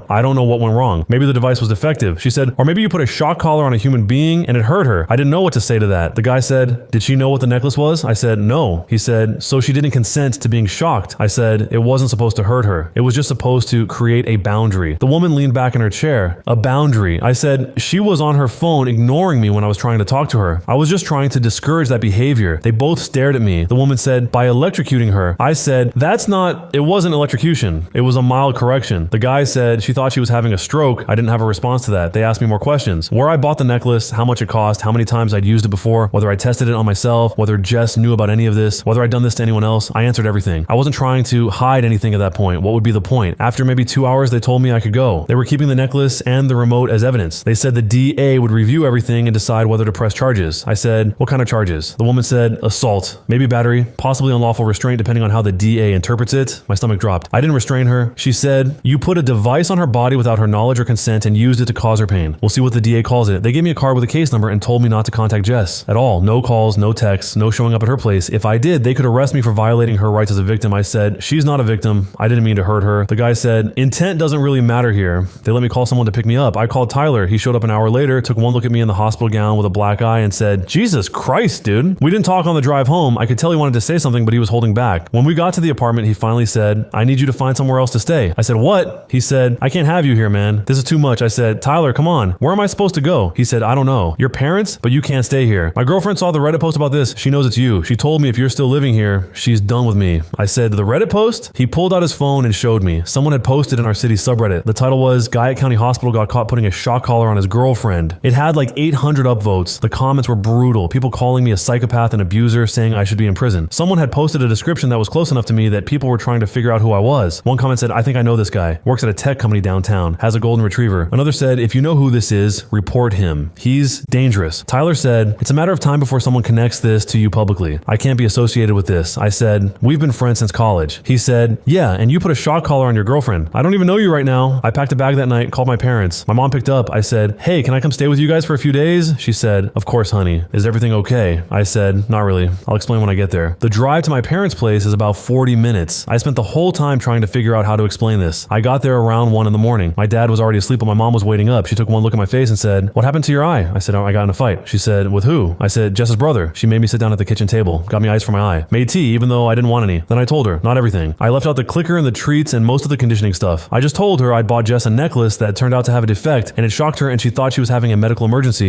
I don't know what went wrong. Maybe the device was defective. She said, or maybe you put a shock collar on a human being and it hurt her. I didn't know what to say to that. The guy said, did she know what the necklace was? I said, no. He said, so she didn't consent to being shocked. I said, it wasn't supposed to hurt her. It was just supposed to create a boundary. The woman leaned back in her chair. A boundary. I said, she was on her phone ignoring me when I was trying to talk to her. I was just trying to discourage that behavior. They both stared at me. The woman said, by electrocuting her. I said, it wasn't electrocution. It was a mild correction. The guy said she thought she was having a stroke. I didn't have a response to that. They asked me more questions. Where I bought the necklace, how much it cost, how many times I'd used it before, whether I tested it on myself, whether Jess knew about any of this, whether I'd done this to anyone else. I answered everything. I wasn't trying to hide anything at that point. What would be the point? After maybe 2 hours, they told me I could go. They were keeping the necklace and the remote as evidence. They said the DA would review everything and decide whether to press charges. I said, what kind of charges? The woman said, assault, maybe battery, possibly unlawful restraint depending on how the DA interprets it. My stomach dropped. I didn't restrain her. She said, you put a device on her body without her knowledge or consent and used it to cause her pain. We'll see what the DA calls it. They gave me a card with a case number and told me not to contact Jess at all. No calls, no texts, no showing up at her place. If I did, they could arrest me for violating her rights as a victim. I said, she's not a victim. I didn't mean to hurt her. The guy said, intent doesn't really matter here. They let me call someone to pick me up. I called Tyler. He showed up an hour later, took one look at me in the hospital gown with a black eye and said, Jesus Christ, dude. We didn't talk on the drive home. I could tell he wanted to say something, but he was holding back. When we got to the apartment, he finally said, I need you to find somewhere else to stay. I said, what? He said, I can't have you here, man. This is too much. I said, Tyler, come on. Where am I supposed to go? He said, I don't know. Your parents? But you can't stay here. My girlfriend saw the Reddit post about this. She knows it's you. She told me if you're still living here, she's done with me. I said, the Reddit post? He pulled out his phone and showed me. Someone had posted in our city subreddit. The title was, Guy at County Hospital got caught putting a shock collar on his girlfriend. It had like 800 upvotes. The comments were brutal. People calling me a psychopath and abuser, saying I should be in prison. Someone had posted a description that was close enough to me that people were trying to figure out who I was. One comment said, I think I know this guy. Works at a tech company downtown. Has a golden retriever. Another said, if you know who this is, report him. He's dangerous. Tyler said, it's a matter of time before someone connects this to you publicly. I can't be associated with this. I said, we've been friends since college. He said, yeah, and you put a shock collar on your girlfriend. I don't even know you right now. I packed a bag that night, called my parents. My mom picked up. I said, hey, can I come stay with you guys for a few days? She said, of course, honey. Is everything okay? I said, not really. I'll explain when I get there. The drive to my parents' place is about 40 minutes. I spent the whole time trying to figure out how to explain this. I got there around 1 a.m. My dad was already asleep, but my mom was waiting up. She took one look at my face and said, what happened to your eye? I said, oh, I got in a fight. She said, with who? I said, Jess's brother. She made me sit down at the kitchen table, got me ice for my eye, made tea even though I didn't want any. Then I told her, not everything. I left out the clicker and the treats and most of the conditioning stuff. I just told her I'd bought Jess a necklace that turned out to have a defect and it shocked her and she thought she was having a medical emergency